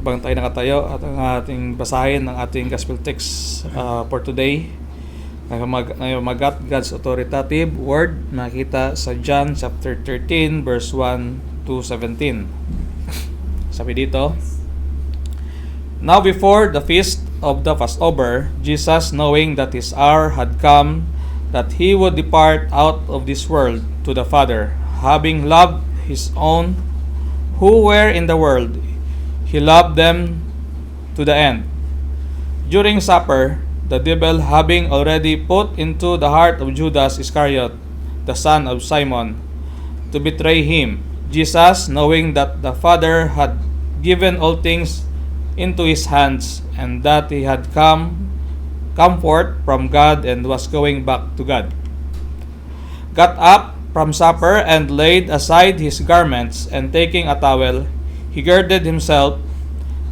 Habang tayo nakatayo at ang ating basahin ng ating gospel text for today, magat God's authoritative word, makita sa John chapter 13 verse 1 to 17. Sabi dito, "Now before the feast of the Passover, Jesus, knowing that his hour had come, that he would depart out of this world to the Father, having loved his own who were in the world, he loved them to the end. During supper, the devil having already put into the heart of Judas Iscariot, the son of Simon, to betray him, Jesus, knowing that the Father had given all things into his hands, and that he had come forth from God and was going back to God, got up from supper and laid aside his garments, and taking a towel, he girded himself.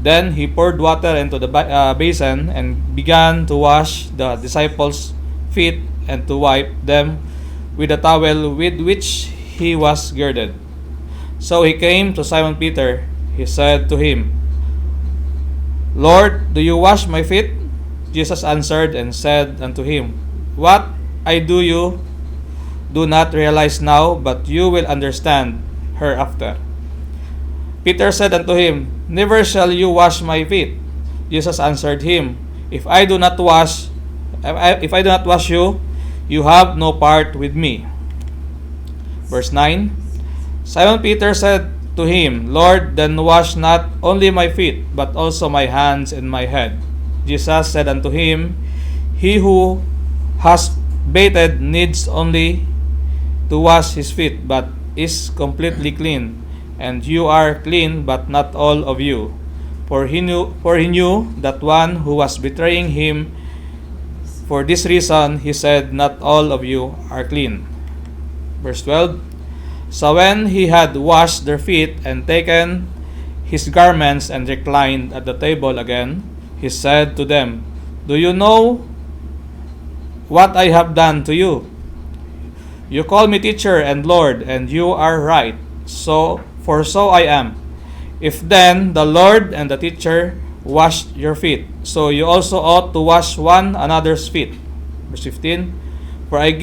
Then he poured water into the basin and began to wash the disciples' feet and to wipe them with the towel with which he was girded. So he came to Simon Peter. He said to him, 'Lord, do you wash my feet?' Jesus answered and said unto him, 'What I do you do not realize now, but you will understand hereafter.' Peter said unto him, 'Never shall you wash my feet.' Jesus answered him, If I do not wash you, you have no part with me." Verse 9, Simon Peter said to him, "Lord, then wash not only my feet, but also my hands and my head." Jesus said unto him, "He who has bathed needs only to wash his feet, but is completely clean. And you are clean, but not all of you." For he knew that one who was betraying him. For this reason, he said, "Not all of you are clean." Verse 12, So when he had washed their feet and taken his garments and reclined at the table again, he said to them, "Do you know what I have done to you? You call me teacher and Lord, and you are right, for so I am. If then the Lord and the teacher washed your feet, so you also ought to wash one another's feet." Verse 15, For I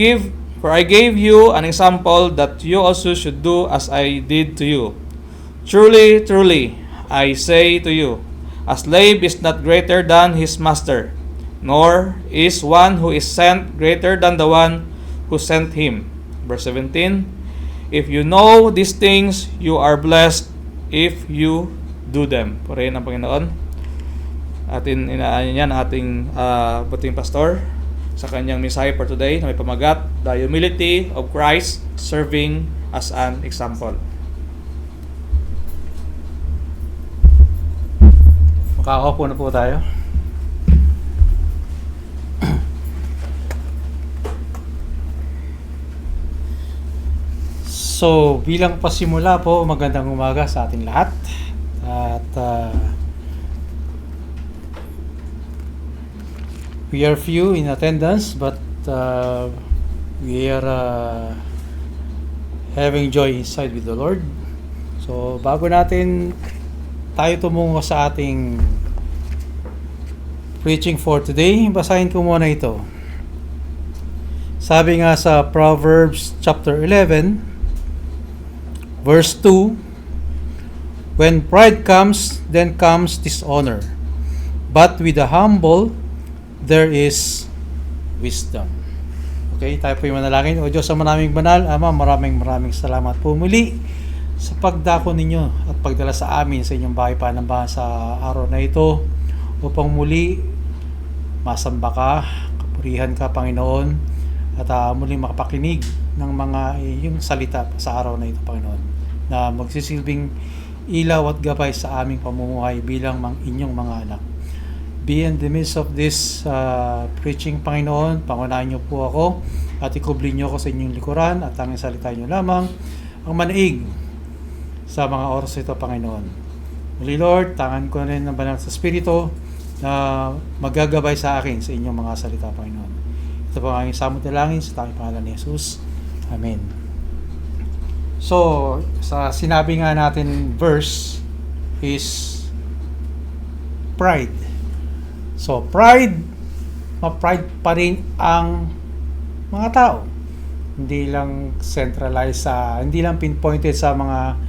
gave you an example that you also should do as I did to you. Truly, truly, I say to you, a slave is not greater than his master, nor is one who is sent greater than the one who sent him." Verse 17, "If you know these things, you are blessed if you do them." Purihin ang Panginoon. Inaanin niyan ating buting pastor sa kanyang mensahe for today na may pamagat, The Humility of Christ Serving as an Example. Makakaupo na po tayo. So, bilang pasimula po, magandang umaga sa ating lahat. At we are few in attendance, but we are having joy inside with the Lord. So, bago natin tayo tumungo sa ating preaching for today, basahin ko muna ito. Sabi nga sa Proverbs chapter 11, verse 2, "When pride comes, then comes dishonor, but with the humble, there is wisdom." Okay, tayo po yung manalangin. O Diyos sa maraming banal, Ama, maraming salamat po muli sa pagdako ninyo at pagdala sa amin sa inyong bahay panambahan sa araw na ito upang muli masamba ka, kapurihan ka, Panginoon, at muli makapakinig ng mga iyong salita sa araw na ito, Panginoon, na magsisilbing ilaw at gabay sa aming pamumuhay bilang inyong mga anak. Be in the midst of this preaching, Panginoon. Pangunahin niyo po ako at ikubli niyo ako sa inyong likuran at ang salita niyo lamang ang manaig sa mga oras ito, Panginoon. Muli, Lord, tangan ko rin ng banal sa Espiritu na magagabay sa akin sa inyong mga salita, Panginoon. Ito po ang aming samot na langin sa tanging pangalan ni Jesus. Amen. So, sa sinabi nga natin verse is pride. So, ma-pride pa rin ang mga tao. Hindi lang centralized hindi lang pinpointed sa mga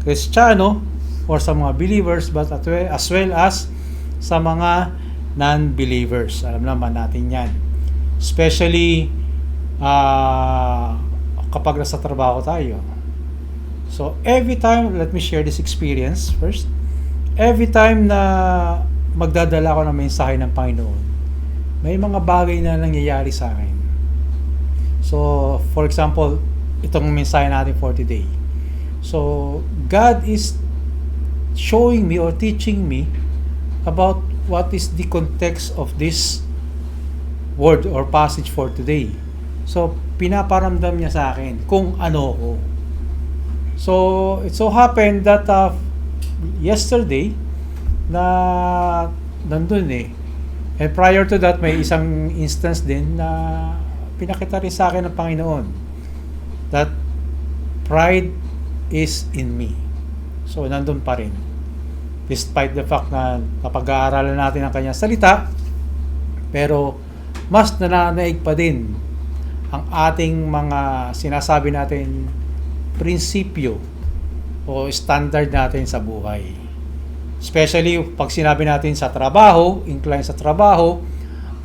Kristiyano or sa mga believers, but as well as sa mga non-believers. Alam naman natin yan. Especially kapag nasa trabaho tayo. So, every time, let me share this experience first. Every time na magdadala ko ng mensahe ng Panginoon, may mga bagay na nangyayari sa akin. So, for example, itong mensahe natin for today. So, God is showing me or teaching me about what is the context of this word or passage for today. So, pinaparamdam niya sa akin kung ano ko. So, it so happened that yesterday na nandun and prior to that may isang instance din na pinakita rin sa akin ng Panginoon that pride is in me. So, nandun pa rin. Despite the fact na napag-aaralan natin ang kanyang salita, pero mas nananaig pa din ang ating mga sinasabi natin prinsipyo o standard natin sa buhay. Especially pag sinabi natin sa trabaho, incline sa trabaho,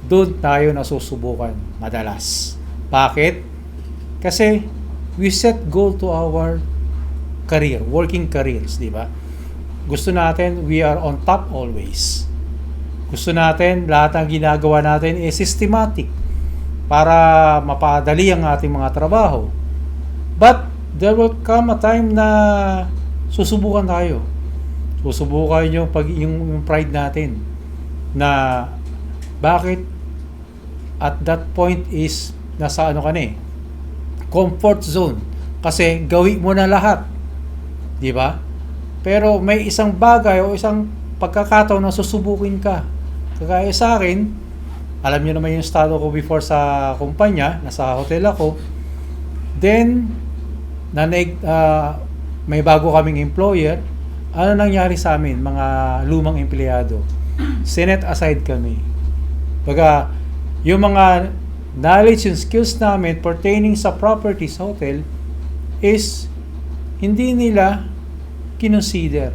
doon tayo nasusubukan madalas. Bakit? Kasi we set goal to our career, working careers, di ba? Gusto natin, we are on top always. Gusto natin, lahat ng ginagawa natin is systematic para mapadali ang ating mga trabaho. But there will come a time na susubukan tayo. Susubukan yung pride natin na bakit at that point is nasa comfort zone. Kasi gawin mo na lahat. Di ba? Pero may isang bagay o isang pagkakataon na susubukin ka. Kagaya sa akin, alam niyo naman yung estado ko before sa kumpanya, nasa hotel ako. Then, may bago kaming employer. Ano nangyari sa amin, mga lumang empleyado? Sinet aside kami. Baga, yung mga knowledge and skills namin pertaining sa properties hotel is hindi nila kinonsider.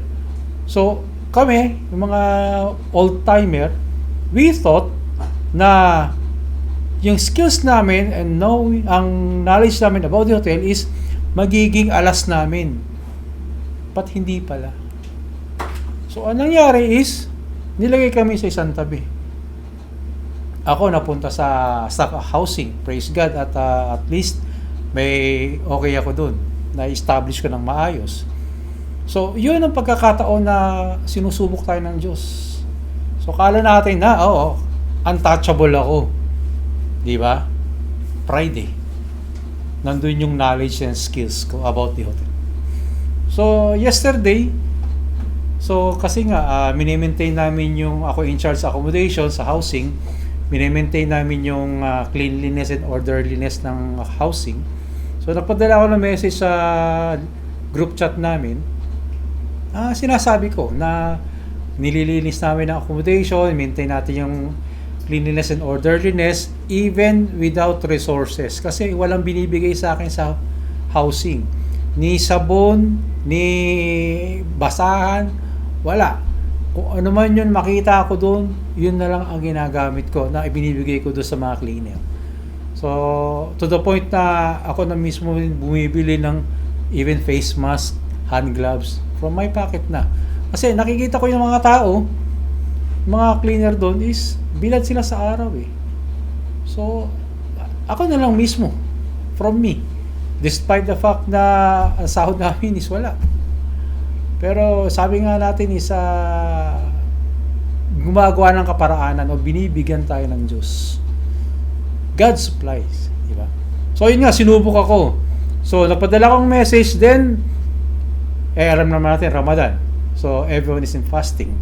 So, kami, yung mga old-timer, we thought na yung skills namin and ang knowledge namin about the hotel is magiging alas namin. But hindi pala. So, ang nangyari is, nilagay kami sa isang tabi. Ako napunta sa staff housing, praise God, at least may okay ako dun. Na-establish ko ng maayos. So, yun ang pagkakataon na sinusubok tayo ng Diyos. So, kala natin na, untouchable ako. Di ba? Pride Nandun yung knowledge and skills ko about the hotel. So, yesterday, kasi nga, mini-maintain namin ako in charge sa accommodation, sa housing, mini-maintain namin yung cleanliness and orderliness ng housing. So, napadala ako ng message sa group chat namin. Sinasabi ko na nililinis namin ang accommodation, maintain natin yung cleanliness and orderliness even without resources. Kasi walang binibigay sa akin sa housing. Ni sabon, ni basahan, wala. Kung ano man yun makita ako doon, yun na lang ang ginagamit ko na ibinibigay ko doon sa mga cleaner. So, to the point na ako na mismo bumibili ng even face mask, hand gloves from my pocket na. Kasi nakikita ko yung mga tao, mga cleaner doon is bilad sila sa araw So, ako na lang mismo from me. Despite the fact na ang sahod namin is wala. Pero sabi nga natin is gumagawa ng kaparaanan o binibigyan tayo ng Diyos. God supplies. Diba? So, yun nga, sinubok ako. So, napadala kong message then, alam naman natin, Ramadan. So, everyone is in fasting.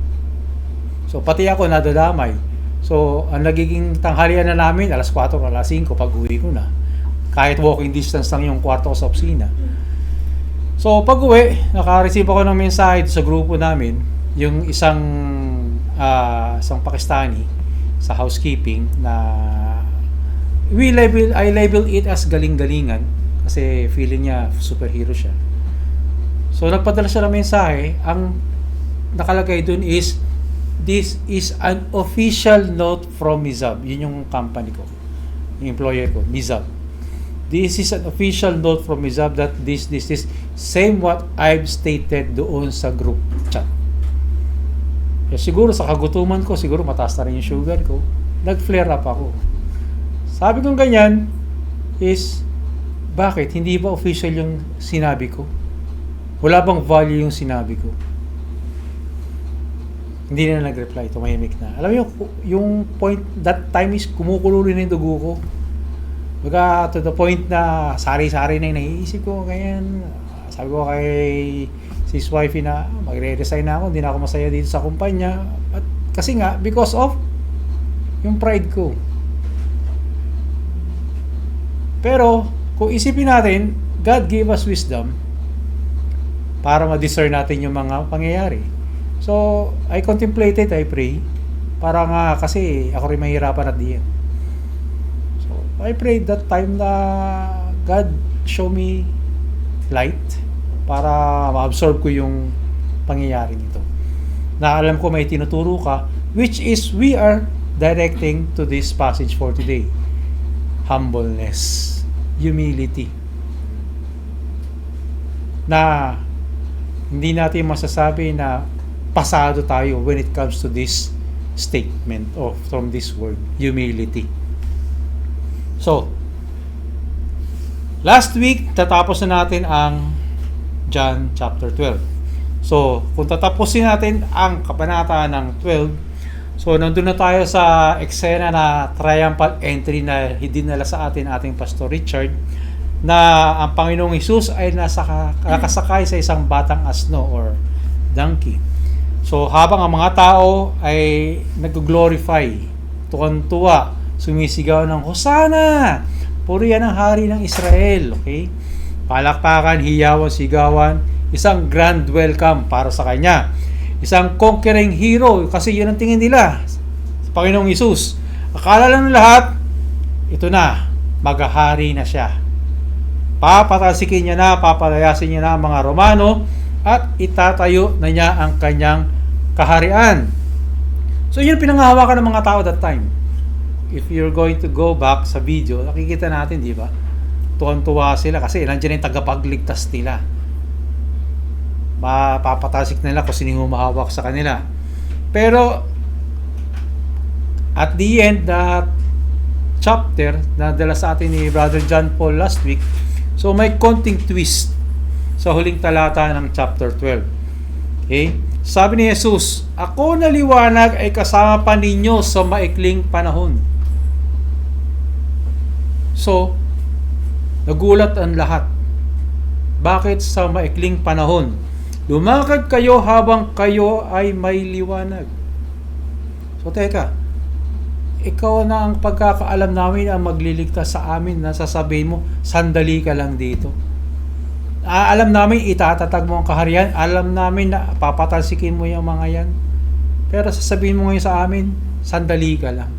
So, pati ako nadadamay. So, ang nagiging tanghalian na namin, alas 4 o alas 5 pag uwi ko na. Kahit walking distance lang yung kwarto ko sa opisina. So, pag uwi, naka-receive ako ng mensahe sa grupo namin, yung isang isang Pakistani sa housekeeping na I label it as galing-galingan kasi feeling niya superhero siya. So nagpadala siya ng mensahe, ang nakalagay dun is, "This is an official note from Mizab." Yun yung company ko, yung employer ko, Mizab. "This is an official note from Mizab that this same what I've stated doon sa group chat." Eh, siguro sa kagutuman ko, siguro mataas na rin yung sugar ko, nag-flare up ako. Sabi kong ganyan is, bakit? Hindi ba official yung sinabi ko? Wala bang value yung sinabi ko? Hindi na nag-reply, tumahimik na. Alam mo yung point, that time is kumukulo rin yung dugo ko. Baga to the point na sari-sari na yung naiisip ko, ganyan. Sabi ko kay sis wifey na magre-resign na ako, hindi na ako masaya dito sa kumpanya. At kasi nga, because of yung pride ko. Pero, kung isipin natin, God gave us wisdom para ma-discern natin yung mga pangyayari. So, I contemplated, I pray, para nga kasi ako rin mahirapan at the end. So, I prayed that time na God show me light para ma-absorb ko yung pangyayari nito. Na alam ko may tinuturo ka, which is we are directing to this passage for today. Humbleness, humility. Na hindi natin masasabi na pasado tayo when it comes to this statement of from this word, humility. So, last week tatapos na natin ang John chapter 12. So, kung tatapusin natin ang kabanata ng 12, so nandun na tayo sa eksena na triumphal entry na dinala sa ating Pastor Richard, na ang Panginoong Hesus ay nakasakay sa isang batang asno or donkey. So habang ang mga tao ay nag-glorify, tuwan-tuwa, sumisigaw ng Hosana! Purihan ang hari ng Israel. Okay? Palakpakan, hiyawan, sigawan, isang grand welcome para sa kanya. Isang conquering hero, kasi yun ang tingin nila sa Panginoong Hesus. Akala lang ng lahat, ito na, maghahari na siya. Papatasikin niya na, papalayasin niya na ang mga Romano at itatayo na niya ang kanyang kaharian. So yun pinanghahawakan ng mga tao that time. If you're going to go back sa video, nakikita natin, di ba? Tuwan-tuwa sila kasi nandiyan yung tagapagligtas nila. Mapapatasik nila kung sino humahawak sa kanila. Pero at the end, that chapter na dala sa atin ni Brother John Paul last week, so may konting twist sa huling talata ng chapter 12. Okay? Sabi ni Jesus, "Ako na liwanag ay kasama pa ninyo sa maikling panahon." So, nagulat ang lahat. Bakit sa maikling panahon? Lumakad kayo habang kayo ay may liwanag. So, teka, ikaw na ang pagkakaalam namin ang magliligtas sa amin, na sasabihin mo, sandali ka lang dito. Alam namin, itatatag mo ang kaharian. Alam namin na papatalsikin mo yung mga yan. Pero sasabihin mo ngayon sa amin, sandali ka lang.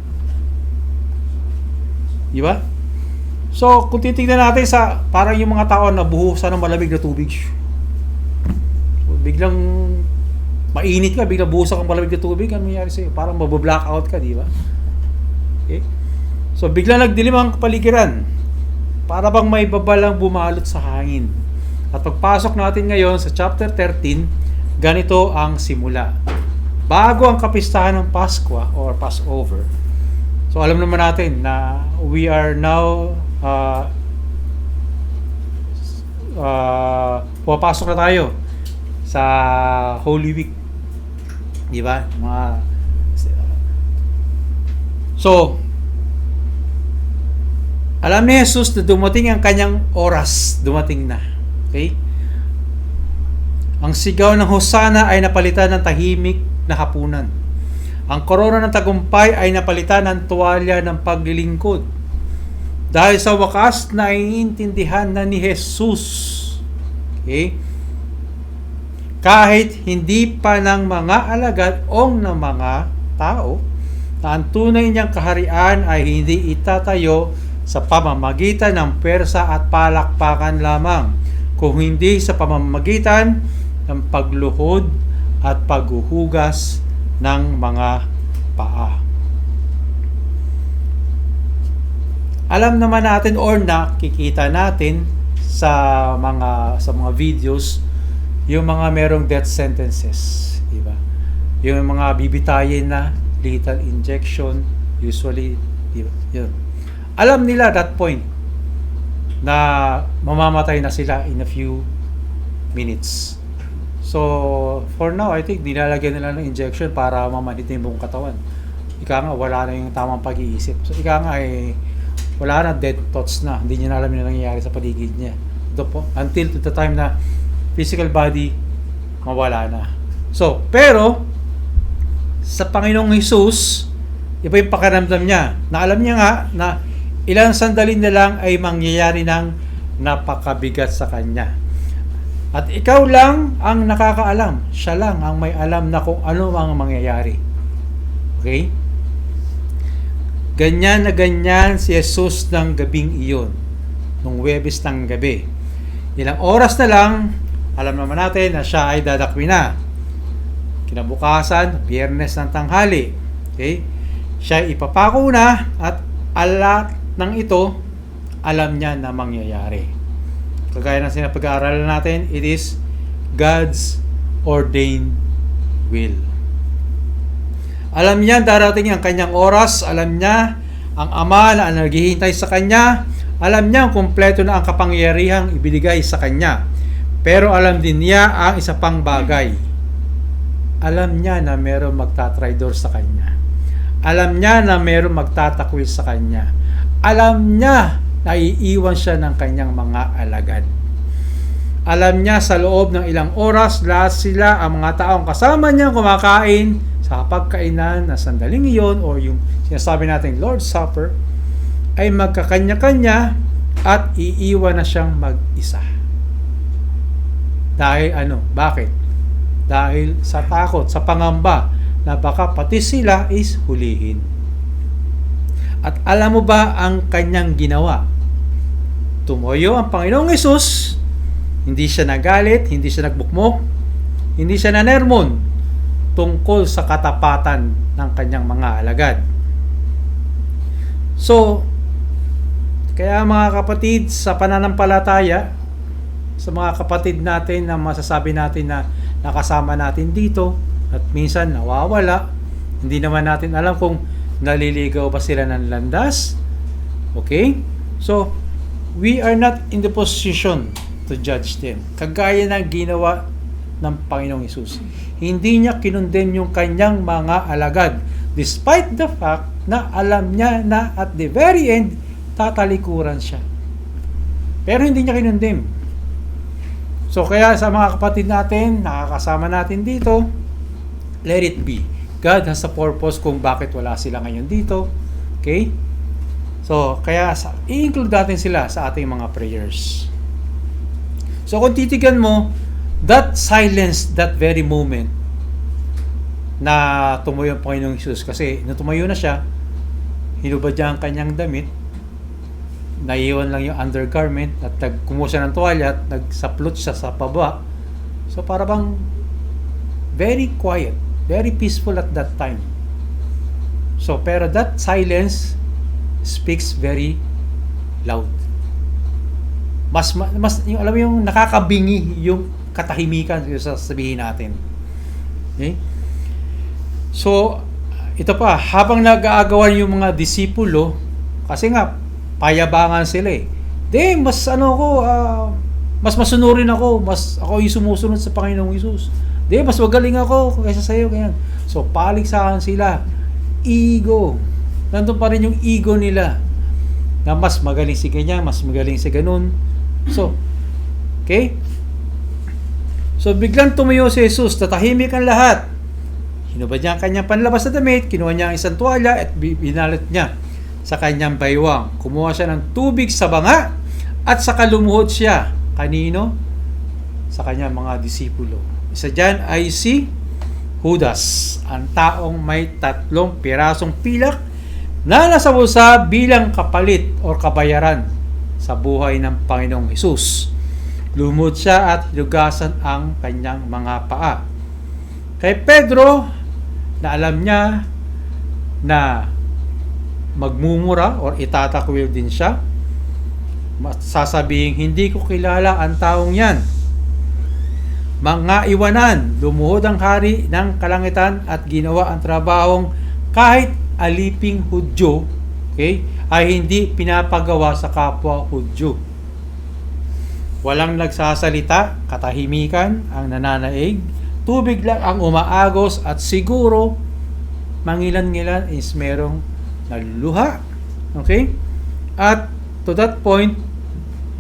Di ba? So, kung titignan natin sa, parang yung mga tao na buhusan ng malamig na tubig. So, biglang mainit ka, biglang buhusan ng malamig na tubig, ano nangyari sa'yo? Parang mabablackout ka, di ba? Okay? So, biglang nagdilim ang kapaligiran. Para bang may babalang bumalot sa hangin. At pagpasok natin ngayon sa chapter 13, ganito ang simula. Bago ang kapistahan ng Paskwa or Passover. So, alam naman natin na we are now pumapasok na tayo sa Holy Week. Di ba? So, alam ni Jesus na dumating ang kanyang oras. Dumating na. Okay? Ang sigaw ng Hosana ay napalitan ng tahimik na hapunan. Ang korona ng tagumpay ay napalitan ng tuwalya ng paglilingkod. Dahil sa wakas na naiintindihan na ni Jesus. Okay? kahit hindi pa ng mga alagad o ng mga tao, na ang tunay niyang kaharian ay hindi itatayo sa pamamagitan ng pwersa at palakpakan lamang, kung hindi sa pamamagitan ng pagluhod at paghuhugas ng mga paa. Alam naman natin or nakikita natin sa mga videos yung mga merong death sentences, di ba? Yung mga bibitayin na lethal injection, usually, di ba? Yun. Alam nila that point na mamamatay na sila in a few minutes. So, for now, I think nilalagyan nila ng injection para mamanit yung buong katawan. Ika nga, wala na yung tamang pag-iisip. So, ika nga, wala na, dead thoughts na. Hindi niya na alam yung nangyayari sa paligid niya. Until to the time na physical body mawala na. So, pero sa Panginoong Hesus, iba yung pakiramdam niya. Na alam niya nga na ilang sandali na lang ay mangyayari ng napakabigat sa kanya. At ikaw lang ang nakakaalam. Siya lang ang may alam na kung ano ang mangyayari. Okay? Ganyan na ganyan si Jesus ng gabing iyon, nung Huwebes ng gabi. Ilang oras na lang, alam naman natin na siya ay dadakwi na. Kinabukasan, Biyernes ng tanghali. Okay? Siya ay ipapako na at alat ng ito, alam niya na mangyayari. Kagaya ng sinapag-aaralan natin, it is God's ordained will. Alam niya darating ang kanyang oras, alam niya ang Ama na naghihintay sa kanya, alam niya ang kumpleto na ang kapangyarihang ibinigay sa kanya. Pero alam din niya ang isa pang bagay. Alam niya na mayroong magtatraidor sa kanya. Alam niya na mayroong magtatakwil sa kanya. Alam niya na iiwan siya ng kanyang mga alagad. Alam niya sa loob ng ilang oras, lahat sila, ang mga taong kasama niya kumakain sa pagkainan na sandaling iyon o yung sinasabi natin Lord's Supper, ay magkakanya-kanya at iiwan na siyang mag-isa. Dahil ano? Bakit? Dahil sa takot, sa pangamba na baka pati sila is hulihin. At alam mo ba ang kanyang ginawa? Tumuyo ang Panginoong Hesus, hindi siya nagalit, hindi siya nagbukmok, hindi siya nanermon tungkol sa katapatan ng kanyang mga alagad. So, kaya mga kapatid, sa pananampalataya, sa mga kapatid natin na masasabi natin na nakasama natin dito at minsan nawawala, hindi naman natin alam kung naliligaw ba sila ng landas. Okay? So, we are not in the position to judge them. Kagaya ng ginawa ng Panginoong Hesus. Hindi niya kinondem yung kanyang mga alagad despite the fact na alam niya na at the very end tatalikuran siya. Pero hindi niya kinondem. So kaya sa mga kapatid natin, nakakasama natin dito, let it be. God has a purpose kung bakit wala sila ngayon dito. Okay? So kaya i-include natin sila sa ating mga prayers. So kung titigan mo, that silence, that very moment na tumayo ang Panginoong Hesus, kasi nung tumayo na siya, hinubad niya ang kanyang damit, naiiwan lang yung undergarment at kumuha siya ng tuwalya at nagsaplot siya sa paba. So para bang very quiet, very peaceful at that time. So pero that silence speaks very loud. Mas yung alam mo yung nakakabingi yung katahimikan yung sasabihin natin. Okay? So ito pa, habang nag-aagawan yung mga disipulo, kasi nga payabangan sila eh. Mas mas masunurin ako, mas ako yung sumusunod sa Panginoong Hesus. Mas magaling ako kaysa sa iyo, ganyan. So paligsahan sila. Ego. Nandun pa rin yung ego nila. Na mas magaling si ganyan, mas magaling si ganun. So, okay? So biglang tumayo si Jesus, tatahimik ang lahat. Hinubad niya ang kanyang panlabas na damit, kinuha niya ang isang tuwalya at binalat niya sa kanyang baywang. Kumuha siya ng tubig sa banga at saka lumuhod siya. Kanino? Sa kanyang mga disipulo. Isa dyan ay si Judas, ang taong may 3 pirasong pilak na nasa bulsa bilang kapalit o kabayaran sa buhay ng Panginoong Hesus. Lumod siya at hinugasan ang kanyang mga paa. Kay Pedro, na alam niya na magmumura o itatakwil din siya, sasabihin, hindi ko kilala ang taong yan. Mga iwanan, lumuhod ang hari ng kalangitan at ginawa ang trabahong kahit aliping Hudyo, okay, ay hindi pinapagawa sa kapwa Hudyo. Walang nagsasalita, katahimikan ang nananaig, tubig lang ang umaagos at siguro mangilan-ngilan is merong naluluha. Okay? At to that point,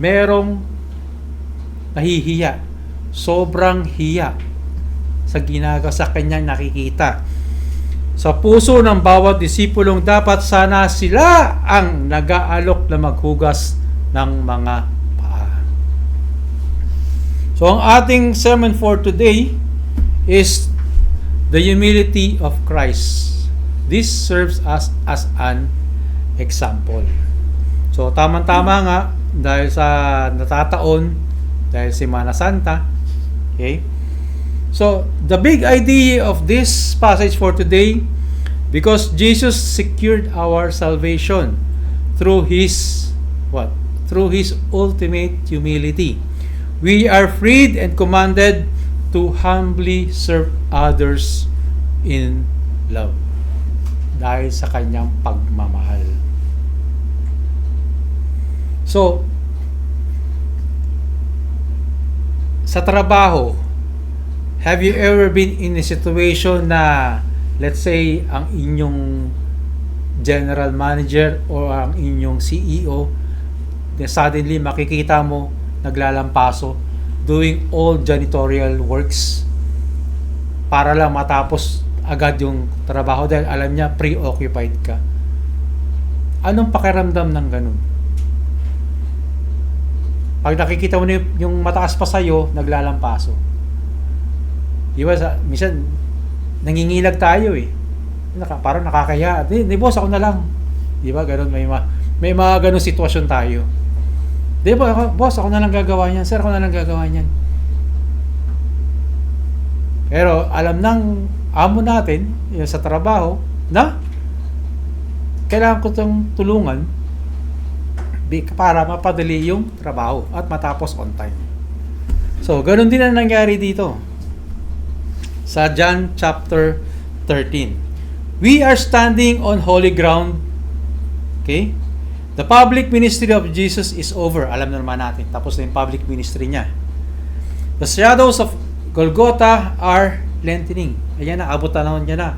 merong nahihiya. Sobrang hiya sa sa kanyang nakikita. Sa puso ng bawat disipulong dapat sana sila ang nag-aalok na maghugas ng mga paa. So ang ating sermon for today is the humility of Christ. This serves us as an example. So tama-tama nga dahil sa natataon dahil Semana Santa. Okay? So the big idea of this passage for today, because Jesus secured our salvation through his what? Through his ultimate humility. We are freed and commanded to humbly serve others in love dahil sa kanyang pagmamahal. So, sa trabaho, have you ever been in a situation na, let's say, ang inyong general manager o ang inyong CEO, then suddenly makikita mo naglalampaso, doing all janitorial works para lang matapos agad yung trabaho dahil alam niya preoccupied ka. Anong pakiramdam ng ganun? Pag nakikita mo na yung mataas pa sa'yo, naglalampaso. Di ba, minsan, nangingilag tayo eh. Parang nakakaya. Di boss, ako na lang. Di ba, ganun, may mga ganun sitwasyon tayo. Di ba, boss, ako na lang gagawa niyan. Sir, ako na lang gagawa niyan. Pero, alam ng amo natin, sa trabaho, na kailangan ko itong tulungan para mapadali yung trabaho at matapos on time. So, ganun din ang nangyari dito sa John chapter 13. We are standing on holy ground. Okay? The public ministry of Jesus is over. Alam na naman natin. Tapos na yung public ministry niya. The shadows of Golgotha are lengthening. Ayan na, abot na niya na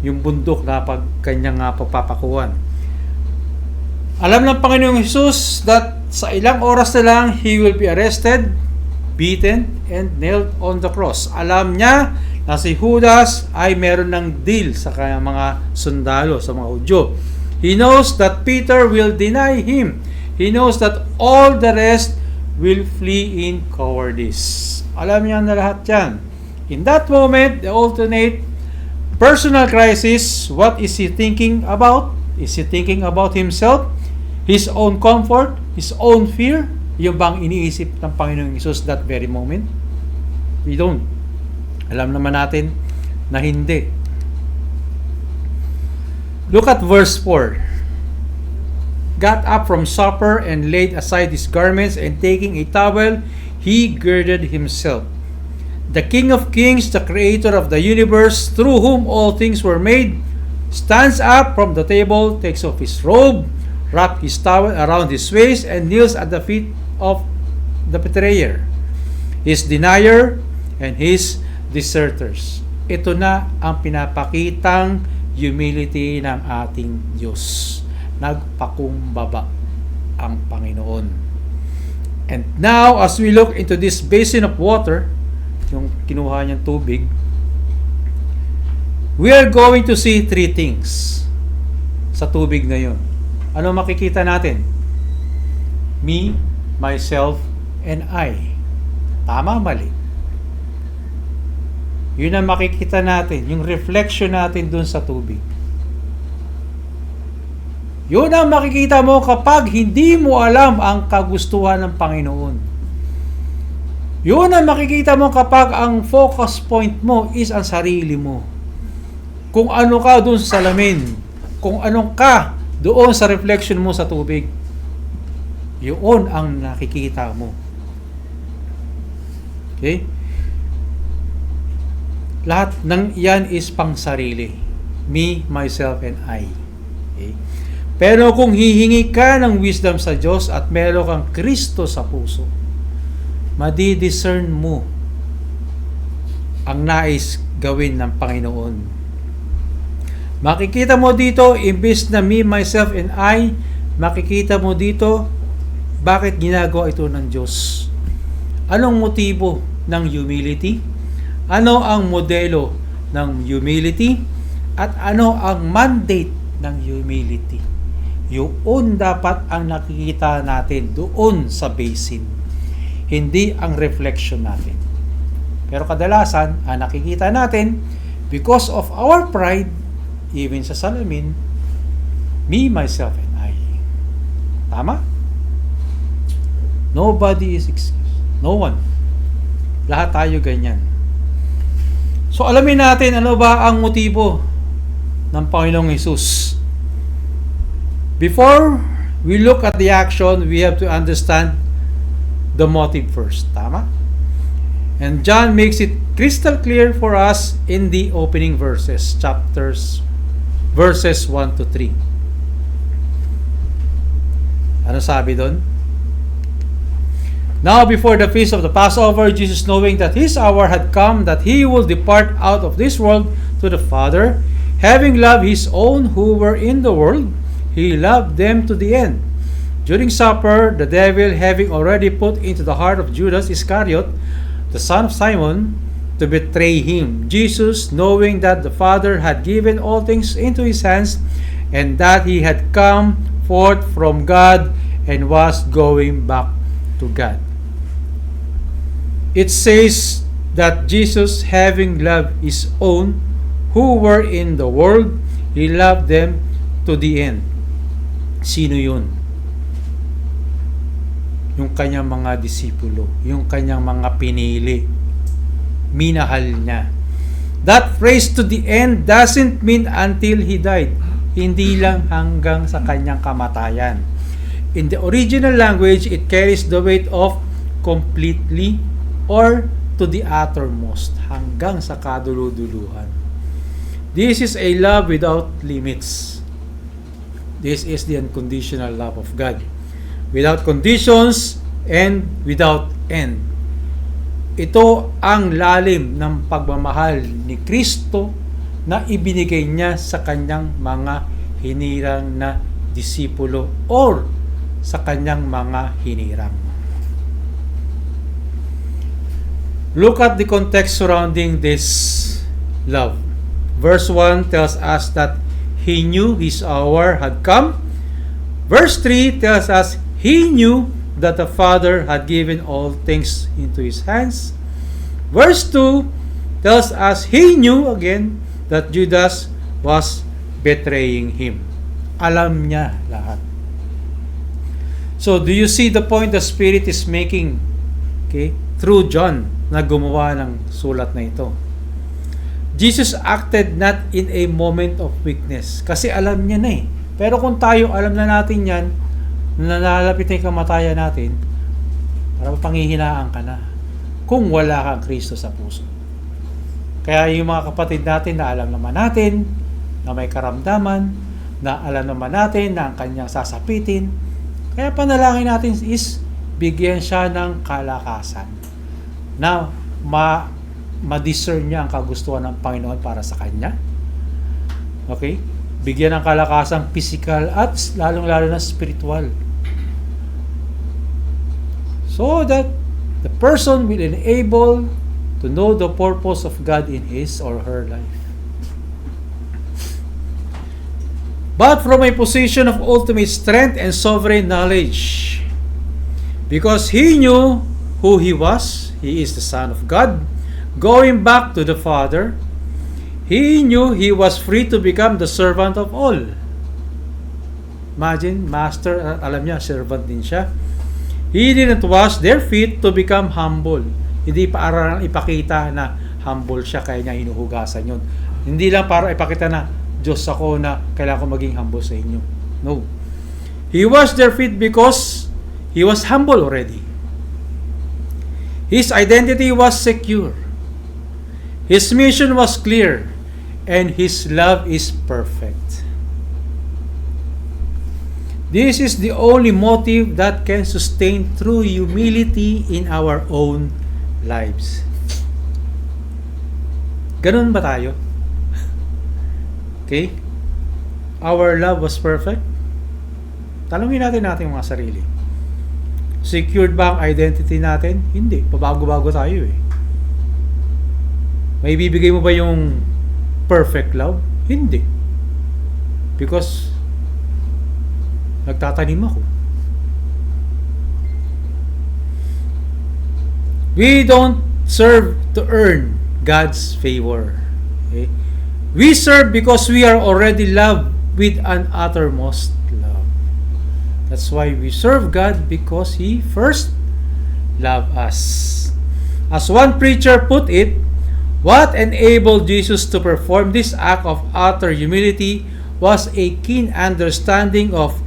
yung bundok na kanyang pagpapakuan. Alam ng Panginoong Hesus that sa ilang oras na lang, He will be arrested, beaten, and nailed on the cross. Alam niya na si Judas ay meron ng deal sa kanyang mga sundalo, sa mga Hudyo. He knows that Peter will deny Him. He knows that all the rest will flee in cowardice. Alam niya na lahat yan. In that moment, the alternate personal crisis, what is he thinking about? Is he thinking about himself? His own comfort? His own fear? Yung bang iniisip ng Panginoong Hesus that very moment? We don't. Alam naman natin na hindi. Look at verse 4. Got up from supper and laid aside his garments, and taking a towel, he girded himself. The King of Kings, the Creator of the universe, through whom all things were made, stands up from the table, takes off his robe, wraps his towel around his waist, and kneels at the feet of the betrayer, his denier, and his deserters. Ito na ang pinapakitang humility ng ating Diyos. Nagpakumbaba ang Panginoon. And now, as we look into this basin of water, yung kinuha niyang tubig, we are going to see 3 things sa tubig na yun. Ano makikita natin? Me, myself, and I. Tama, mali? Yun ang makikita natin, yung reflection natin dun sa tubig. Yun ang makikita mo kapag hindi mo alam ang kagustuhan ng Panginoon. Yun ang makikita mo kapag ang focus point mo is ang sarili mo. Kung ano ka dun sa salamin, kung anong ka doon sa reflection mo sa tubig, yun ang nakikita mo. Okay? Lahat ng yan is pang sarili. Me, myself, and I. Okay? Pero kung hihingi ka ng wisdom sa Diyos at meron kang Kristo sa puso, madidiscern mo ang nais gawin ng Panginoon. Makikita mo dito, imbis na me, myself, and I, makikita mo dito, bakit ginagawa ito ng Diyos? Anong motibo ng humility? Ano ang modelo ng humility? At ano ang mandate ng humility? Yun dapat ang nakikita natin doon sa basin. Hindi ang reflection natin. Pero kadalasan, ang nakikita natin, because of our pride, even sa salamin, me, myself, and I. Tama? Nobody is excused. No one. Lahat tayo ganyan. So alamin natin ano ba ang motibo ng Panginoong Hesus. Before we look at the action, we have to understand the motive first. Tama? And John makes it crystal clear for us in the opening verses, verses 1 to 3. Ano sabi doon? Now before the feast of the Passover, Jesus, knowing that his hour had come, that he will depart out of this world to the Father, having loved his own who were in the world, he loved them to the end. During supper, the devil having already put into the heart of Judas Iscariot, the son of Simon, to betray him. Jesus, knowing that the Father had given all things into his hands, and that he had come forth from God and was going back to God. It says that Jesus, having loved his own who were in the world, he loved them to the end. Sino yun? Yung kanyang mga disipulo, yung kanyang mga pinili. Minahal niya. That phrase to the end doesn't mean until he died. Hindi lang hanggang sa kanyang kamatayan. In the original language, it carries the weight of completely or to the uttermost, hanggang sa kaduluduluhan. This is a love without limits. This is the unconditional love of God. Without conditions and without end. Ito ang lalim ng pagmamahal ni Kristo na ibinigay niya sa kanyang mga hinirang na disipulo or sa kanyang mga hinirang. Look at the context surrounding this love. Verse 1 tells us that he knew his hour had come. Verse 3 tells us he knew that the Father had given all things into his hands. Verse 2 tells us he knew again that Judas was betraying him. Alam niya lahat. So, do you see the point the Spirit is making? Okay? Through John na gumawa ng sulat na ito. Jesus acted not in a moment of weakness. Kasi alam niya na eh. Pero kung tayo alam na natin yan, na nalalapit na yung kamatayan natin, para panghihinaan ka na. Kung wala kang Kristo sa puso. Kaya yung mga kapatid natin na alam naman natin, na may karamdaman, na alam naman natin na ang kanyang sasapitin, kaya panalangin natin is bigyan siya ng kalakasan na ma-discern niya ang kagustuhan ng Panginoon para sa kanya. Okay? Bigyan ng kalakasang physical at lalong-lalo na spiritual. So that the person will enable to know the purpose of God in his or her life. But from a position of ultimate strength and sovereign knowledge. Because he knew who he was. He is the Son of God. going back to the Father, he knew he was free to become the servant of all. Imagine, master, alam niya, servant din siya. He didn't wash their feet to become humble. Hindi para ipakita na humble siya, kaya niya hinuhugasan yun. Hindi lang para ipakita na, Diyos ako na kailangan ko maging humble sa inyo. No. He washed their feet because he was humble already. His identity was secure. His mission was clear. And his love is perfect. This is the only motive that can sustain true humility in our own lives. Ganun ba tayo? Okay? Our love was perfect? Tanungin natin mga sarili. Secured ba ang identity natin? Hindi. Pabago-bago tayo eh. May bibigay mo ba yung perfect love? Hindi. Because nagtatanim ako. We don't serve to earn God's favor. Okay? We serve because we are already loved with an uttermost love. That's why we serve God, because He first loved us. As one preacher put it, what enabled Jesus to perform this act of utter humility was a keen understanding of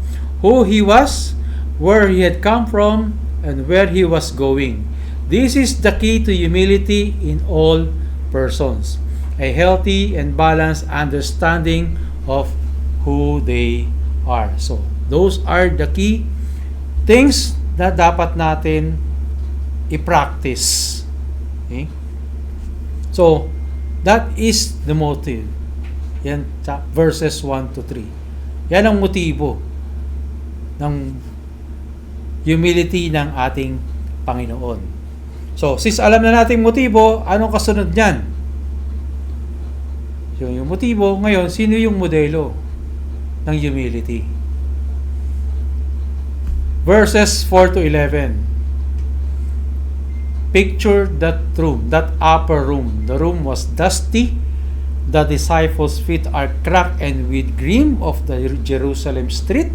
who He was, where He had come from, and where He was going. This is the key to humility in all persons. A healthy and balanced understanding of who they are. So, those are the key things na dapat natin i-practice. Okay? So, that is the motive. Yan, verses 1 to 3. Yan ang motibo ng humility ng ating Panginoon. So, since alam na natin motibo, anong kasunod niyan? So, yung motibo, ngayon, sino yung modelo ng humility? Verses 4 to 11. Picture that room, that upper room. The room was dusty. The disciples' feet are cracked and with grime of the Jerusalem street.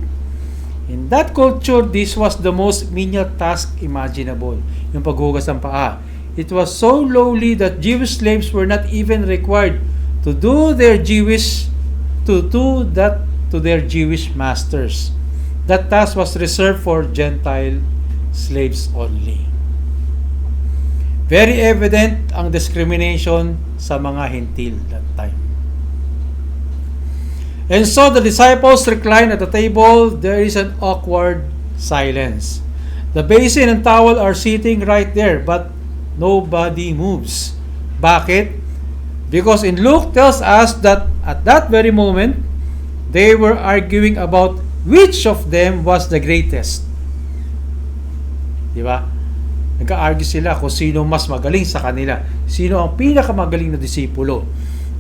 In that culture, this was the most menial task imaginable. Yung paghugas ng paa. It was so lowly that Jewish slaves were not even required to do their Jewish to their Jewish masters. That task was reserved for Gentile slaves only. Very evident ang discrimination sa mga Hintil that time. And so the disciples recline at the table. There is an awkward silence. The basin and towel are sitting right there, but nobody moves. Bakit? Because in Luke tells us that at that very moment, they were arguing about which of them was the greatest. Di ba? Nagka-argue sila kung sino mas magaling sa kanila. Sino ang pinakamagaling na disipulo.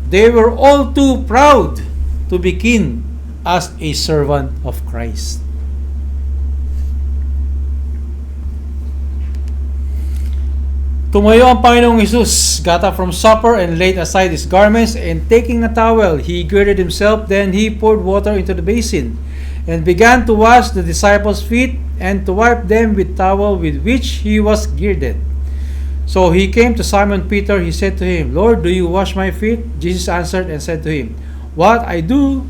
They were all too proud to begin as a servant of Christ. Tumayo ang Panginoong Jesus, got up from supper and laid aside his garments, and taking a towel, he girded himself. Then he poured water into the basin and began to wash the disciples' feet and to wipe them with towel with which he was girded. So he came to Simon Peter. He said to him, Lord, do you wash my feet? Jesus answered and said to him, what I do,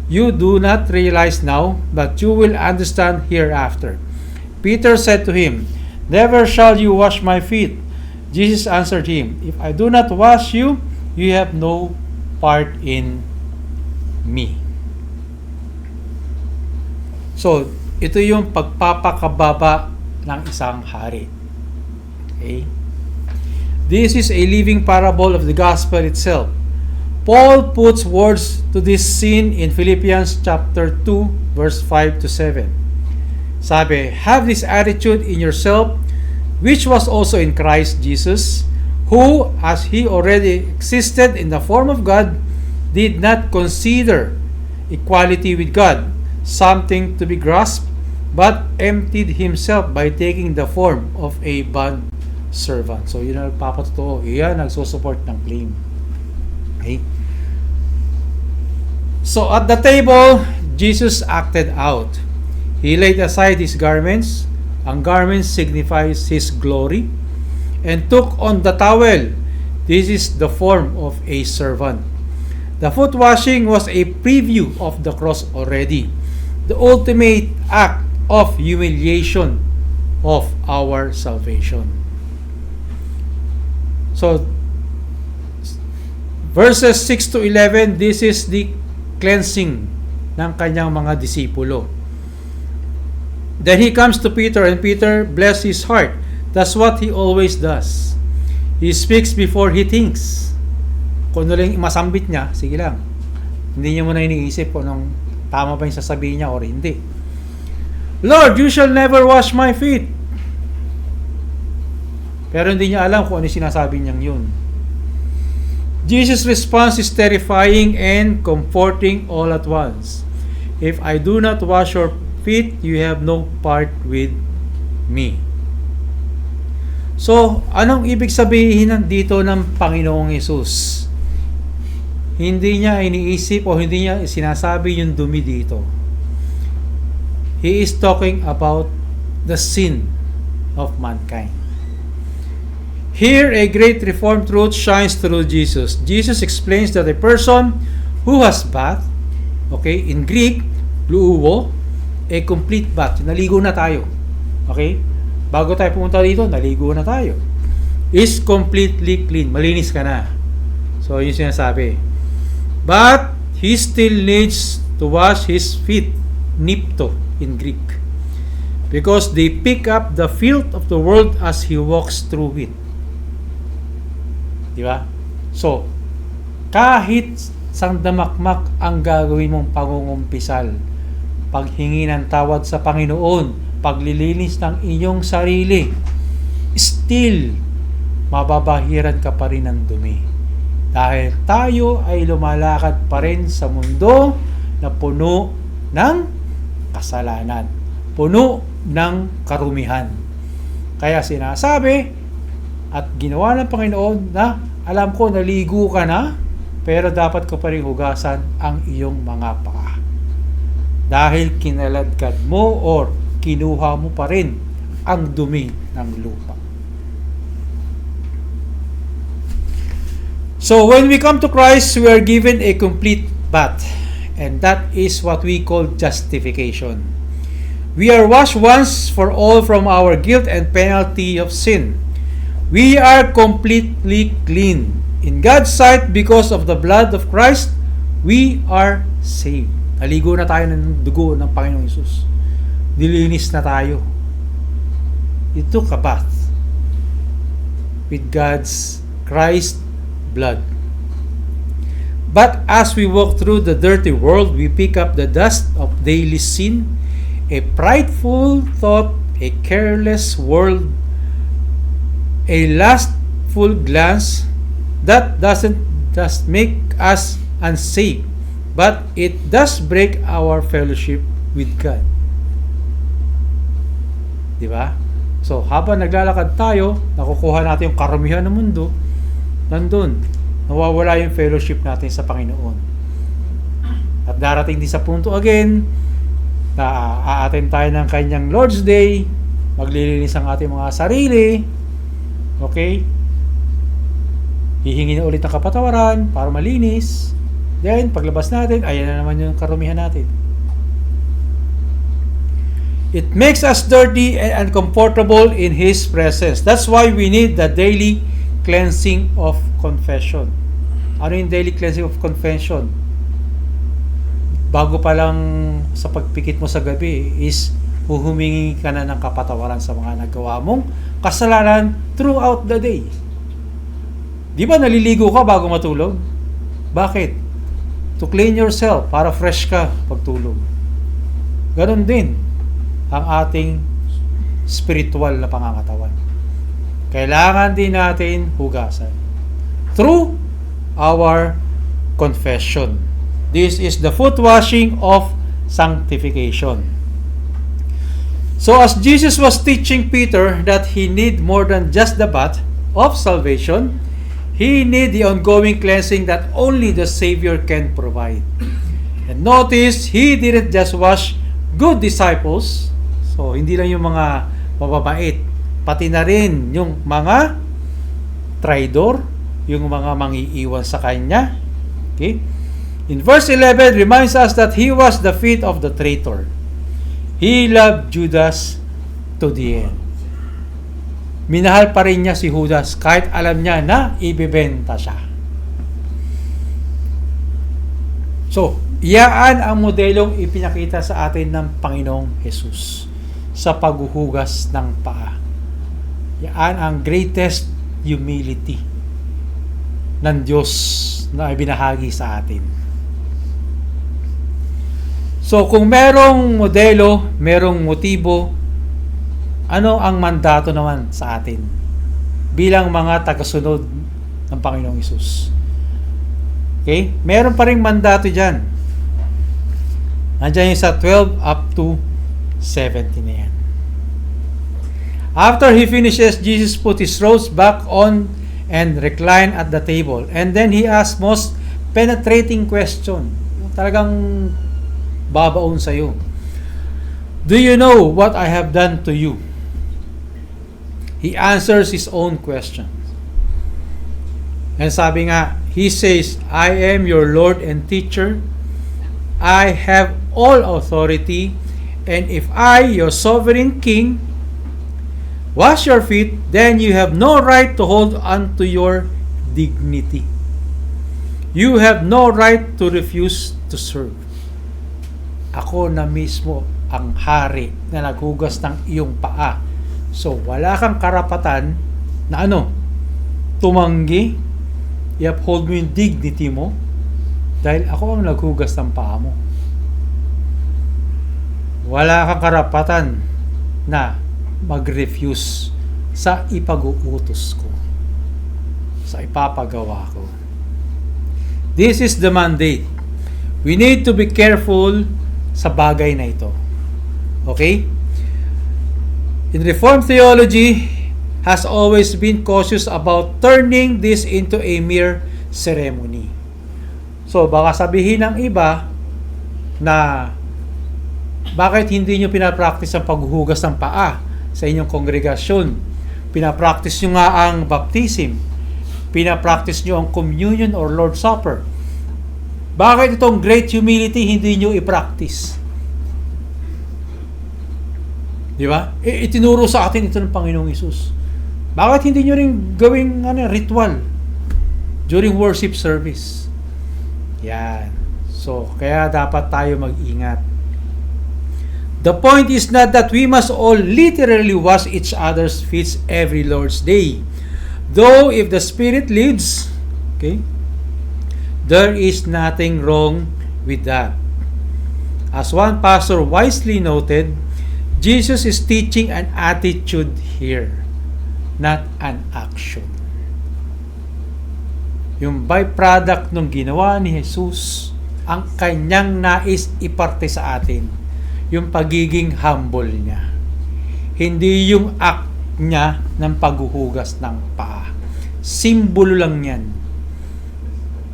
you do not realize now, but you will understand hereafter. Peter said to him, never shall you wash my feet. Jesus answered him, if I do not wash you, you have no part in me. So, ito yung pagpapakababa ng isang hari. Okay? This is a living parable of the gospel itself. Paul puts words to this scene in Philippians chapter 2, verse 5 to 7. Sabi, have this attitude in yourself, which was also in Christ Jesus, who, as he already existed in the form of God, did not consider equality with God something to be grasped, but emptied himself by taking the form of a bond servant. So, yun ang nagpapatotoo. Iyan nagsusupport ng claim. Okay? So, at the table, Jesus acted out. He laid aside his garments. Ang garments signifies his glory. And took on the towel. This is the form of a servant. The foot washing was a preview of the cross already. The ultimate act of humiliation of our salvation. So, verses 6 to 11, this is the cleansing ng kanyang mga disipulo. Then he comes to Peter, and Peter bless his heart. That's what he always does. He speaks before he thinks. Kung ano lang masambit niya, sige lang. Hindi niya muna iniisip kung anong tama ba yung sasabihin niya or hindi. Lord, you shall never wash my feet. Pero hindi niya alam kung ano yung sinasabi niyang yun. Jesus' response is terrifying and comforting all at once. If I do not wash your feet, you have no part with me. So, anong ibig sabihin dito ng Panginoong Hesus? Hindi niya iniisip o hindi niya sinasabi yung dumi dito. He is talking about the sin of mankind. Here, a great reformed truth shines through Jesus. Jesus explains that a person who has bath, okay, in Greek, luuwo, a complete bath. Naligo na tayo. Okay? Bago tayo pumunta dito, naligo na tayo. Is completely clean. Malinis ka na. So, yun sinasabi. But, he still needs to wash his feet. Nipto in Greek. Because they pick up the filth of the world as he walks through it. Diba? So, kahit sangdamakmak ang gagawin mong pangungumpisal, paghingi ng tawad sa Panginoon, paglilinis ng inyong sarili, still, mababahiran ka pa rin ng dumi. Dahil tayo ay lumalakad pa rin sa mundo na puno ng kasalanan, puno ng karumihan. Kaya sinasabi at ginawa ng Panginoon na alam ko naligo ka na, pero dapat ko pa rin hugasan ang iyong mga paa. Dahil kinaladkad mo or kinuha mo pa rin ang dumi ng lupa. So when we come to Christ, we are given a complete bath. And that is what we call justification. We are washed once for all from our guilt and penalty of sin. We are completely clean. In God's sight, because of the blood of Christ, we are saved. Naligo na tayo ng dugo ng Panginoong Hesus. Nilinis na tayo. It took a bath with God's Christ blood. But as we walk through the dirty world, we pick up the dust of daily sin, a prideful thought, a careless world, a lustful glance that doesn't just make us unsafe, but it does break our fellowship with God. Diba? So, habang naglalakad tayo, nakukuha natin yung karumihan ng mundo, nandun, nawawala yung fellowship natin sa Panginoon. At darating din sa punto again, na aaten tayo ng kanyang Lord's Day, maglilinis ang ating mga sarili, okay? Hihingi na ulit ng kapatawaran para malinis. Then, paglabas natin, ayan na naman yung karumihan natin. It makes us dirty and uncomfortable in His presence. That's why we need the daily cleansing of confession. Ano yung daily cleansing of confession? Bago pa lang sa pagpikit mo sa gabi is huhumingi ka na ng kapatawaran sa mga nagawa mong kasalanan throughout the day. Di ba naliligo ka bago matulog? Bakit? To clean yourself, para fresh ka pagtulog. Ganon din ang ating spiritual na pangangatawan. Kailangan din natin hugasan through our confession. This is the foot washing of sanctification. So as Jesus was teaching Peter that he need more than just the bath of salvation, he need the ongoing cleansing that only the Savior can provide. And notice, he didn't just wash good disciples. So, hindi lang yung mga mababait. Pati na rin yung mga traidor, yung mga mangiiwan sa kanya. Okay? In verse 11, reminds us that he was the feet of the traitor. He loved Judas to the end. Minahal pa rin niya si Judas kahit alam niya na ibebenta siya. So, iyaan ang modelong ipinakita sa atin ng Panginoong Jesus sa paghuhugas ng paa. Iyaan ang greatest humility ng Diyos na ibinahagi sa atin. So, kung merong modelo, merong motibo, ano ang mandato naman sa atin bilang mga tagasunod ng Panginoong Hesus? Okay? Meron pa ring mandato dyan. Nandiyan yung sa 12 up to 17 na yan. After he finishes, Jesus put his robes back on and reclined at the table. And then he asked most penetrating question. Talagang babaon sa'yo. Do you know what I have done to you? He answers his own question. And sabi nga, he says, I am your Lord and teacher. I have all authority. And if I, your sovereign king, wash your feet, then you have no right to hold on to your dignity. You have no right to refuse to serve. Ako na mismo ang hari na naghugas ng iyong paa. So, wala kang karapatan na tumanggi, i-uphold mo yung dignity mo, dahil ako ang naghugas ng paa mo. Wala kang karapatan na mag-refuse sa ipag-uutos ko, sa ipapagawa ko. This is the mandate. We need to be careful sa bagay na ito. Okay? In Reformed theology has always been cautious about turning this into a mere ceremony. So, baka sabihin ng iba na bakit hindi nyo pinapractice ang paghuhugas ng paa sa inyong kongregasyon? Pinapractice nyo nga ang baptism. Pinapractice nyo ang communion or Lord's Supper. Bakit itong great humility hindi nyo i-practice? Di ba? Itinuro sa atin ito ng Panginoong Hesus. Bakit hindi nyo rin gawing ritual during worship service? Yan. So, kaya dapat tayo mag-ingat. The point is not that we must all literally wash each other's feet every Lord's Day. Though if the Spirit leads, okay, there is nothing wrong with that. As one pastor wisely noted, Jesus is teaching an attitude here, not an action. Yung byproduct ng ginawa ni Jesus, ang kanyang nais iparte sa atin, yung pagiging humble niya. Hindi yung act niya ng paghuhugas ng paa. Simbolo lang yan.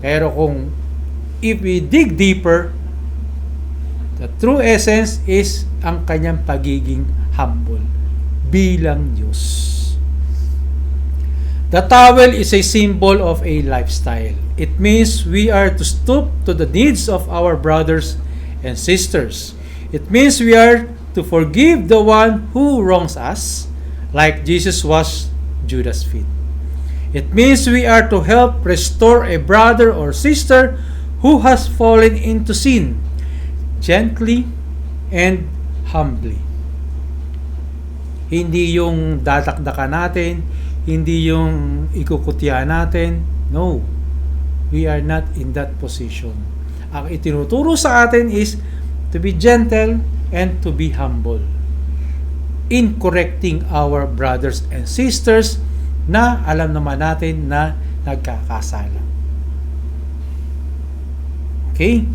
Pero kung if we dig deeper, the true essence is ang kanyang pagiging humble bilang Diyos. The towel is a symbol of a lifestyle. It means we are to stoop to the needs of our brothers and sisters. It means we are to forgive the one who wrongs us, like Jesus washed Judas' feet. It means we are to help restore a brother or sister who has fallen into sin, gently and humbly. Hindi yung dadakdakan natin, hindi yung ikukutya natin. No, we are not in that position. Ang itinuturo sa atin is to be gentle and to be humble in correcting our brothers and sisters na alam naman natin na nagkakasala. Okay?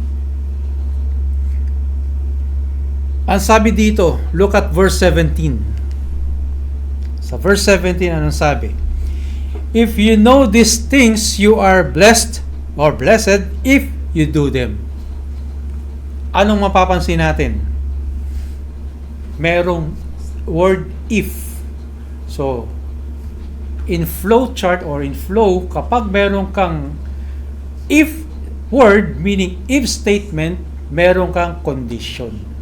Ang sabi dito, look at verse 17. Sa verse 17, anong sabi? If you know these things, you are blessed or blessed if you do them. Anong mapapansin natin? Merong word if. So, in flow chart or in flow, kapag meron kang if word, meaning if statement, meron kang condition.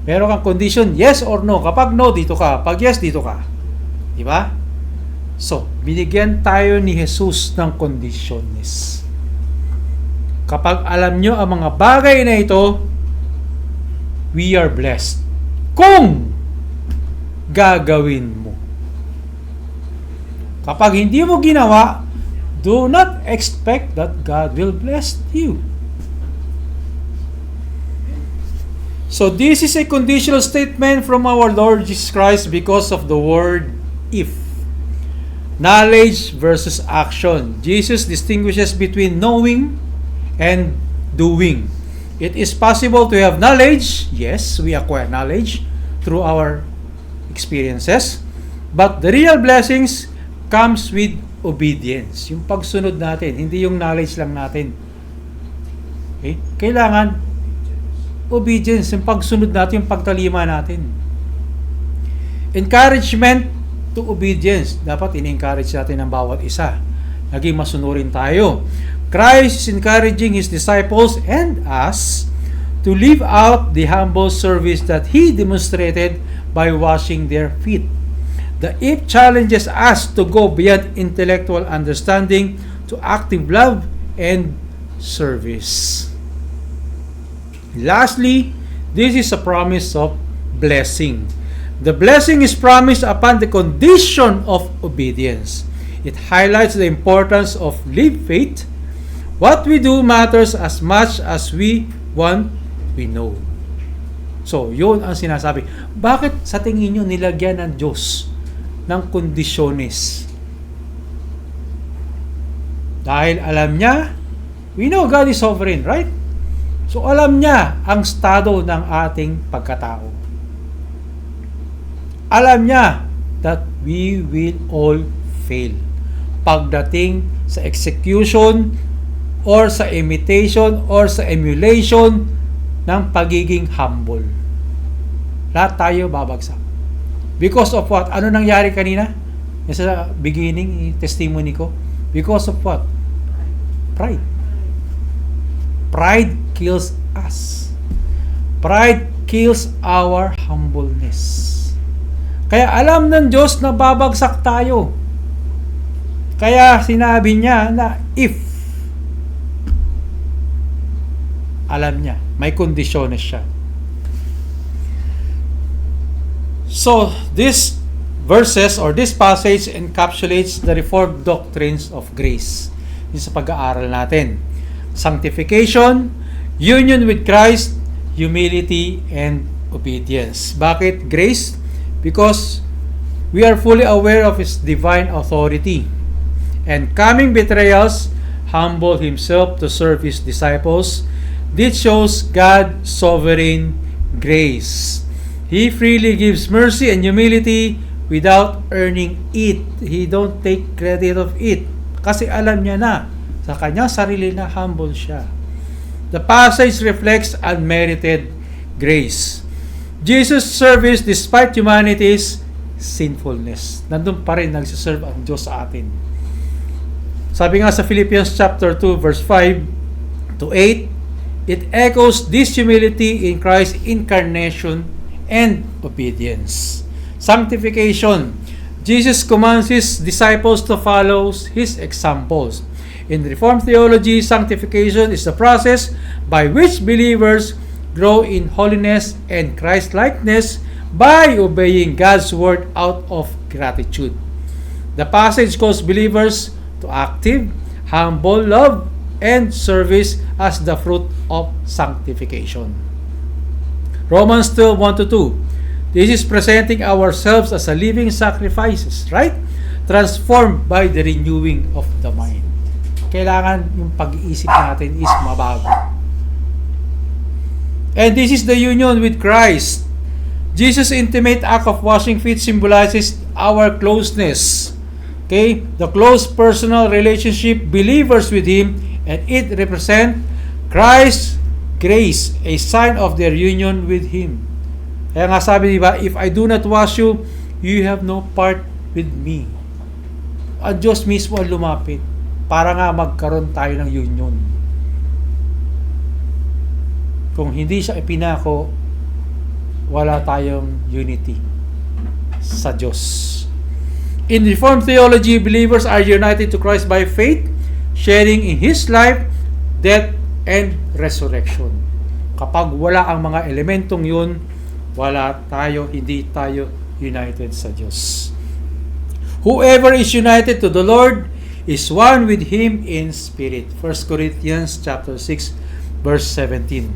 Meron kang condition, yes or no. Kapag no, dito ka. Pag yes, dito ka. Di ba? So, binigyan tayo ni Jesus ng conditions. Kapag alam nyo ang mga bagay na ito, we are blessed. Kung gagawin mo. Kapag hindi mo ginawa, do not expect that God will bless you. So this is a conditional statement from our Lord Jesus Christ because of the word if. Knowledge versus action. Jesus distinguishes between knowing and doing. It is possible to have knowledge. Yes, we acquire knowledge through our experiences. But the real blessings comes with obedience. Yung pagsunod natin, hindi yung knowledge lang natin. Okay? Kailangan obedience, yung pagsunod natin, yung pagtalima natin. Encouragement to obedience. Dapat in-encourage natin ang bawat isa. Naging masunurin tayo. Christ is encouraging His disciples and us to live out the humble service that He demonstrated by washing their feet. The if challenges us to go beyond intellectual understanding to active love and service. Lastly, this is a promise of blessing. The blessing is promised upon the condition of obedience. It highlights the importance of live faith. What we do matters as much as we want, we know. So, yun ang sinasabi. Bakit sa tingin nyo nilagyan ng Diyos ng kondisyones? Dahil alam niya, we know God is sovereign, right? So alam niya ang estado ng ating pagkatao. Alam niya that we will all fail pagdating sa execution or sa imitation or sa emulation ng pagiging humble. Lahat tayo babagsak. Because of what? Ano nangyari kanina? Sa beginning, testimony ko. Because of what? Pride. Pride kills us. Pride kills our humbleness. Kaya alam ng Diyos na babagsak tayo. Kaya sinabi niya na if. Alam niya, may kondisyones siya. So, this verses or this passage encapsulates the Reformed doctrines of grace. Yung sa pag-aaral natin. Sanctification, union with Christ, humility, and obedience. Bakit grace? Because we are fully aware of His divine authority. And coming betrayals, humble Himself to serve His disciples. This shows God's sovereign grace. He freely gives mercy and humility without earning it. He don't take credit of it. Kasi alam niya na, sa kanyang sarili na humble siya. The passage reflects unmerited grace. Jesus' service despite humanity's sinfulness. Nandun pa rin nagsiserve ang Diyos sa atin. Sabi nga sa Philippians chapter 2 verse 5 to 8, it echoes this humility in Christ's incarnation and obedience. Sanctification. Jesus commands His disciples to follow His examples. In Reformed theology, sanctification is the process by which believers grow in holiness and Christ-likeness by obeying God's word out of gratitude. The passage calls believers to active, humble love and service as the fruit of sanctification. Romans 12:1-2. This is presenting ourselves as a living sacrifices, right? Transformed by the renewing of the mind. Kailangan yung pag-iisip natin is mabago. And this is the union with Christ. Jesus' intimate act of washing feet symbolizes our closeness. Okay? The close personal relationship believers with Him, and it represents Christ's grace, a sign of their union with Him. Kaya nga sabi, di ba, if I do not wash you, you have no part with me. Ang Diyos mismo ang lumapit para nga magkaroon tayo ng union. Kung hindi siya ipinako, wala tayong unity sa Diyos. In Reformed theology, believers are united to Christ by faith, sharing in His life, death, and resurrection. Kapag wala ang mga elementong yun, hindi tayo united sa Diyos. Whoever is united to the Lord is one with Him in spirit. 1 Corinthians chapter 6, verse 17.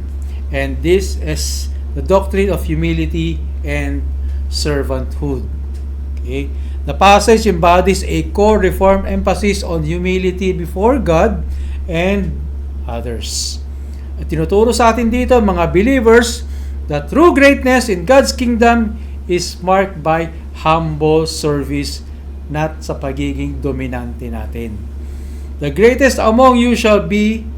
And this is the doctrine of humility and servanthood. Okay? The passage embodies a core Reformed emphasis on humility before God and others. At tinuturo sa atin dito, mga believers, that true greatness in God's kingdom is marked by humble service, not sa pagiging dominante natin. The greatest among you shall be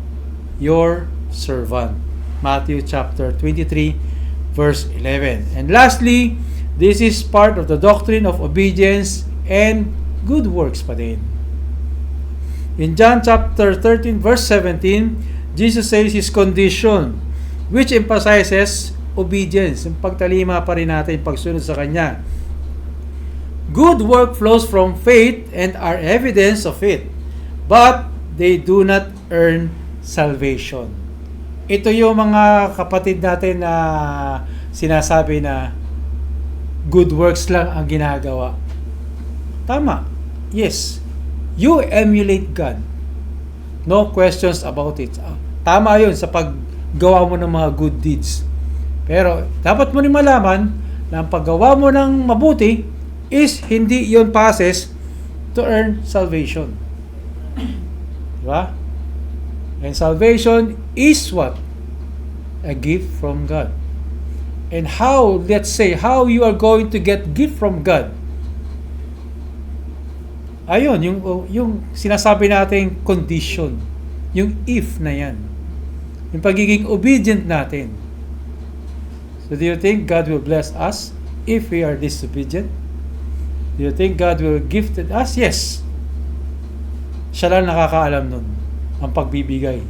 your servant. Matthew chapter 23, verse 11. And lastly, this is part of the doctrine of obedience and good works pa din. In John chapter 13, verse 17, Jesus says His condition, which emphasizes obedience. Yung pagtalima pa rin natin, pagsunod sa Kanya. Good work flows from faith and are evidence of it, but they do not earn salvation. Ito yung mga kapatid natin na sinasabi na good works lang ang ginagawa. Tama. Yes. You emulate God. No questions about it. Tama yun sa paggawa mo ng mga good deeds. Pero dapat mo rin malaman na ang paggawa mo ng mabuti is hindi yon passes to earn salvation. Diba? And salvation is what? A gift from God. And how, let's say, how you are going to get gift from God? Ayun, yung sinasabi nating condition. Yung if na yan. Yung pagiging obedient natin. So do you think God will bless us if we are disobedient? Do you think God will gift us? Yes. Siya lang nakakaalam nun. Ang pagbibigay.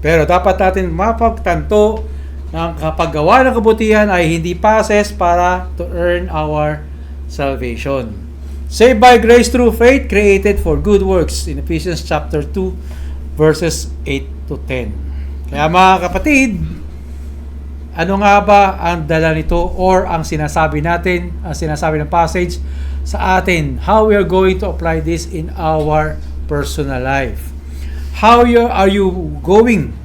Pero dapat natin mapagtanto na ang kapaggawa ng kabutihan ay hindi passes para to earn our salvation. Saved by grace through faith, created for good works. In Ephesians chapter 2, verses 8 to 10. Kaya mga kapatid, ano nga ba ang dala nito or ang sinasabi natin, ang sinasabi ng passage sa atin? How we are going to apply this in our personal life? How are you going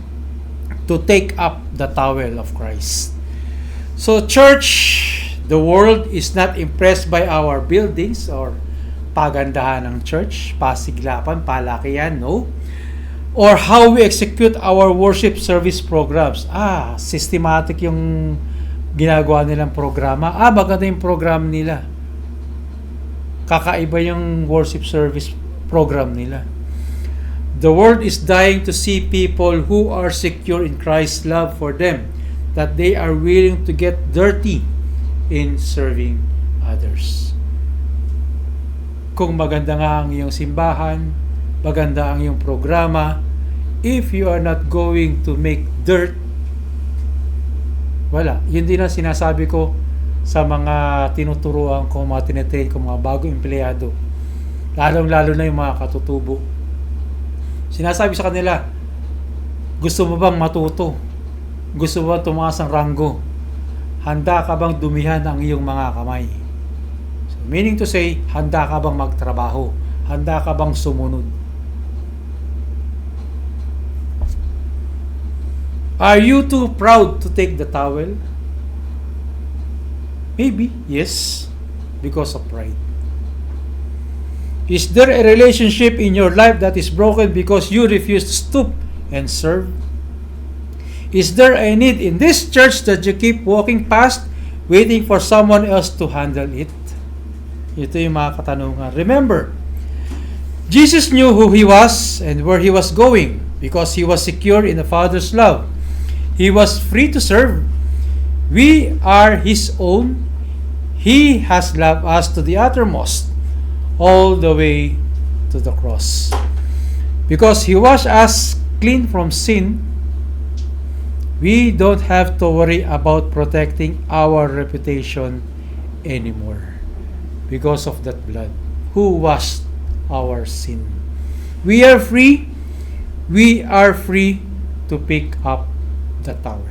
to take up the towel of Christ? So church, the world is not impressed by our buildings or pagandahan ng church, pasiglapan, palakihan, no? Or how we execute our worship service programs. Systematic yung ginagawa nilang programa. Maganda yung program nila. Kakaiba yung worship service program nila. The world is dying to see people who are secure in Christ's love for them, that they are willing to get dirty in serving others. Kung maganda nga ang iyong simbahan, maganda ang iyong programa, if you are not going to make dirt, wala. Yun din ang sinasabi ko sa mga tinuturuan ko, mga tinetrain ko, mga bagong empleyado. Lalong-lalo na yung mga katutubo. Sinasabi sa kanila, gusto mo bang matuto? Gusto mo bang tumaas ang ranggo? Handa ka bang dumihan ang iyong mga kamay? So, meaning to say, handa ka bang magtrabaho? Handa ka bang sumunod? Are you too proud to take the towel? Maybe, yes, because of pride. Is there a relationship in your life that is broken because you refuse to stoop and serve? Is there a need in this church that you keep walking past, waiting for someone else to handle it? Ito yung mga katanungan. Remember, Jesus knew who He was and where He was going because He was secure in the Father's love. He was free to serve. We are His own. He has loved us to the uttermost, all the way to the cross. Because He washed us clean from sin, we don't have to worry about protecting our reputation anymore because of that blood who washed our sin. We are free. We are free to pick up the towel.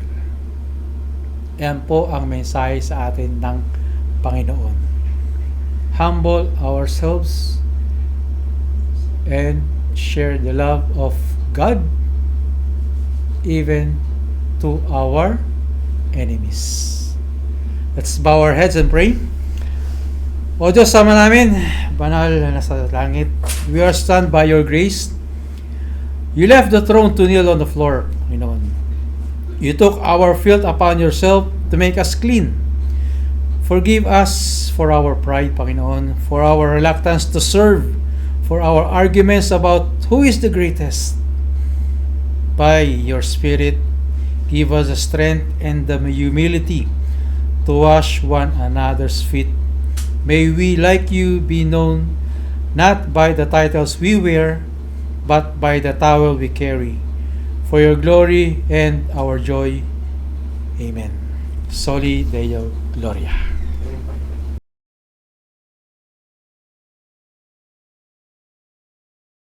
Yan po ang mensahe sa atin ng Panginoon. Humble ourselves and share the love of God even to our enemies. Let's bow our heads and pray. O Diyos, sama namin, banal na nasa langit, we are stunned by your grace. You left the throne to kneel on the floor, Panginoon. You took our filth upon yourself to make us clean. Forgive us for our pride, Panginoon, for our reluctance to serve, for our arguments about who is the greatest. By your Spirit, give us the strength and the humility to wash one another's feet. May we, like you, be known not by the titles we wear, but by the towel we carry. For your glory and our joy. Amen. Soli Deo Gloria.